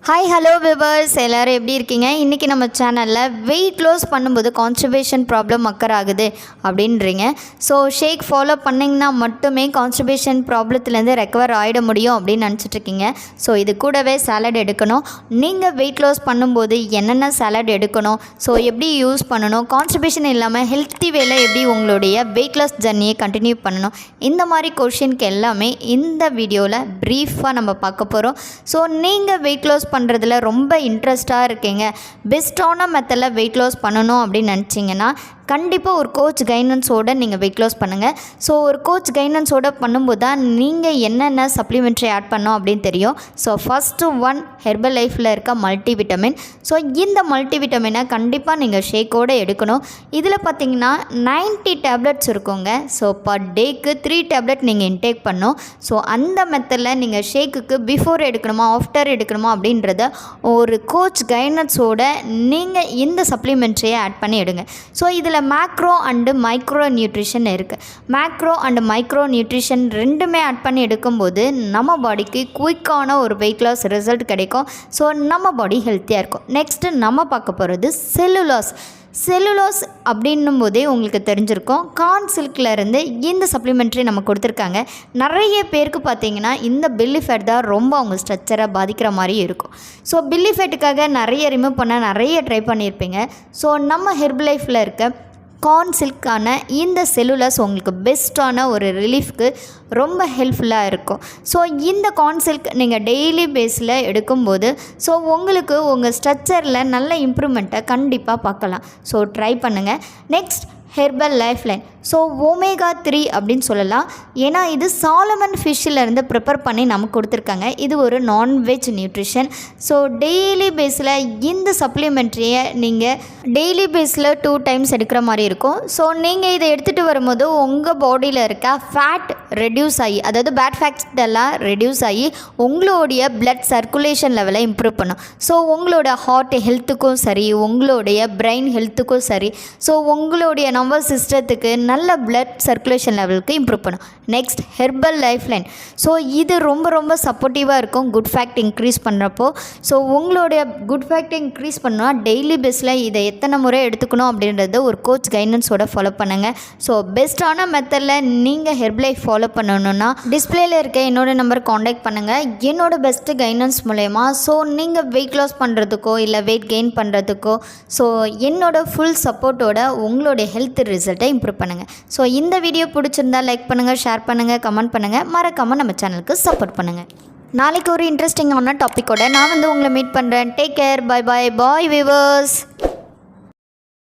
Hi hello viewers எல்லோரும் எப்படி இருக்கீங்க? இன்றைக்கி நம்ம சேனலில் வெயிட் லாஸ் பண்ணும்போது கான்ஸ்டிபேஷன் ப்ராப்ளம் அக்கர் ஆகுது அப்படின்றீங்க. ஸோ ஷேக் ஃபாலோ பண்ணிங்கன்னா மட்டுமே கான்ஸ்டிபேஷன் ப்ராப்ளத்துலேருந்து ரெக்கவர் ஆகிட முடியும் அப்படின்னு நினச்சிட்ருக்கீங்க. ஸோ இது கூடவே சாலட் எடுக்கணும். நீங்கள் வெயிட் லாஸ் பண்ணும்போது என்னென்ன சாலட் எடுக்கணும், ஸோ எப்படி யூஸ் பண்ணணும், கான்ஸ்டிபேஷன் இல்லாமல் ஹெல்த்தி வேலை எப்படி உங்களுடைய வெயிட் லாஸ் ஜர்னியை கண்டினியூ பண்ணணும், இந்த மாதிரி கொஷினுக்கு எல்லாமே இந்த வீடியோவில் ப்ரீஃபாக நம்ம பார்க்க போகிறோம். ஸோ நீங்கள் வெயிட் லாஸ் பண்ணுறதுல ரொம்ப இன்ட்ரெஸ்ட்டாக இருக்கீங்க, பெஸ்ட்டான மெத்தடில் வெயிட் லாஸ் பண்ணணும் அப்படின்னு நினச்சிங்கன்னா கண்டிப்பாக ஒரு கோச் கைடன்ஸோடு நீங்கள் வெயிட் லாஸ் பண்ணுங்கள். ஸோ ஒரு கோச் கைடன்ஸோடு பண்ணும்போது தான் நீங்கள் என்னென்ன சப்ளிமெண்ட்ரி ஆட் பண்ணோம் அப்படின்னு தெரியும். ஸோ ஃபஸ்ட்டு ஒன் ஹெர்பல் லைஃப்பில் இருக்க மல்டிவிட்டமின். ஸோ இந்த மல்டிவிட்டமினை கண்டிப்பாக நீங்கள் ஷேக்கோடு எடுக்கணும். இதில் பார்த்திங்கன்னா 90 டேப்லெட்ஸ் இருக்குங்க. ஸோ பர் டேக்கு 3 டேப்லெட் நீங்கள் இன்டேக் பண்ணணும். ஸோ அந்த மெத்தடில் நீங்கள் ஷேக்குக்கு பிஃபோர் எடுக்கணுமா ஆஃப்டர் எடுக்கணுமா அப்படின்றத ஒரு கோச் கைடன்ஸோடு நீங்கள் இந்த சப்ளிமெண்ட்ரியை ஆட் பண்ணி எடுங்க. ஸோ இதில் மேக்ரோ அண்டு மைக்ரோ நியூட்ரிஷன் இருக்குது. மேக்ரோ அண்டு மைக்ரோ நியூட்ரிஷன் ரெண்டுமே ஆட் பண்ணி எடுக்கும்போது நம்ம பாடிக்கு குயிக்கான ஒரு வெயிட் லாஸ் ரிசல்ட் கிடைக்கும். ஸோ நம்ம பாடி ஹெல்த்தியாக இருக்கும். நெக்ஸ்ட்டு நம்ம பார்க்க போகிறது செல்லுலாஸ் அப்படின்னும் போதே உங்களுக்கு தெரிஞ்சிருக்கும். கார்ன் சில்க்லேருந்து இந்த சப்ளிமெண்ட்ரி நம்ம கொடுத்துருக்காங்க. நிறைய பேருக்கு பார்த்திங்கன்னா இந்த பெல்லி ஃபேட் தான் ரொம்ப அவங்க ஸ்ட்ரக்சரை பாதிக்கிற மாதிரி இருக்கும். ஸோ பெல்லி ஃபேட்டுக்காக நிறைய ரிமூவ் பண்ண நிறைய ட்ரை பண்ணியிருப்பீங்க. ஸோ நம்ம ஹெர்பல் லைஃப்பில் இருக்க கார்ன் சில்கான இந்த செல்லுலாஸ் உங்களுக்கு பெஸ்ட்டான ஒரு ரிலீஃப்க்கு ரொம்ப ஹெல்ப்ஃபுல்லாக இருக்கும். ஸோ இந்த கார்ன் சில்க் நீங்கள் டெய்லி பேஸில் எடுக்கும்போது ஸோ உங்களுக்கு உங்கள் ஸ்ட்ரக்சரில் நல்ல இம்ப்ரூவ்மெண்ட்டை கண்டிப்பாக பார்க்கலாம். ஸோ ட்ரை பண்ணுங்கள். Next herbal life line. So omega 3 அப்படின்னு சொல்லலாம். ஏன்னா இது சாலமன் ஃபிஷ்ஷிலேருந்து ப்ரிப்பேர் பண்ணி நமக்கு கொடுத்துருக்காங்க. இது ஒரு நான்வெஜ் நியூட்ரிஷன். ஸோ டெய்லி பேஸில் இந்த சப்ளிமெண்ட்ரியை நீங்கள் டெய்லி பேஸில் 2 டைம்ஸ் எடுக்கிற மாதிரி இருக்கும். ஸோ நீங்கள் இதை எடுத்துகிட்டு வரும்போது உங்கள் பாடியில் இருக்க ஃபேட் ரெடியூஸ் ஆகி, அதாவது பேட் ஃபேட்ஸ் எல்லாம் ரெடியூஸ் ஆகி உங்களுடைய பிளட் சர்க்குலேஷன் லெவலை இம்ப்ரூவ் பண்ணும். ஸோ உங்களோட ஹார்ட் ஹெல்த்துக்கும் சரி, உங்களுடைய பிரெயின் ஹெல்த்துக்கும் சரி, ஸோ உங்களுடைய நர்வஸ் சிஸ்டத்துக்கு நல்ல பிளட் சர்க்குலேஷன் லெவலுக்கு இம்ப்ரூவ் பண்ணும். Next herbal life line. So இது ரொம்ப சப்போர்ட்டிவாக இருக்கும் குட் ஃபேக்ட் இன்க்ரீஸ் பண்ணுறப்போ. ஸோ உங்களுடைய குட் ஃபேக்டை இன்க்ரீஸ் பண்ணால் டெய்லி பேஸில் இதை எத்தனை முறை எடுத்துக்கணும் அப்படின்றத ஒரு கோச் கைடன்ஸோட ஃபாலோ பண்ணுங்கள். ஸோ பெஸ்ட்டான மெத்தடில் நீங்கள் ஹெர்பல் லைஃப் ஃபாலோ பண்ணணுன்னா டிஸ்பிளேல இருக்க என்னோடய நம்பர் காண்டாக்ட் பண்ணுங்கள். என்னோட பெஸ்ட்டு கைடன்ஸ் மூலயமா ஸோ நீங்கள் வெயிட் லாஸ் பண்ணுறதுக்கோ இல்லை வெயிட் கெயின் பண்ணுறதுக்கோ ஸோ என்னோட ஃபுல் சப்போர்ட்டோட உங்களுடைய ஹெல்த் ரிசல்ட்டை இம்ப்ரூவ் பண்ணுங்கள். ஸோ இந்த வீடியோ பிடிச்சிருந்தால் லைக் பண்ணுங்கள், ஷேர் பண்ணுங்கள், கமெண்ட் பண்ணுங்கள், மறக்காமல் நம்ம சேனலுக்கு சப்போர்ட் பண்ணுங்கள். நாளைக்கு ஒரு இன்ட்ரெஸ்டிங்கான டாப்பிக்கோட நான் உங்களை மீட் பண்ணுறேன். Take care, bye viewers.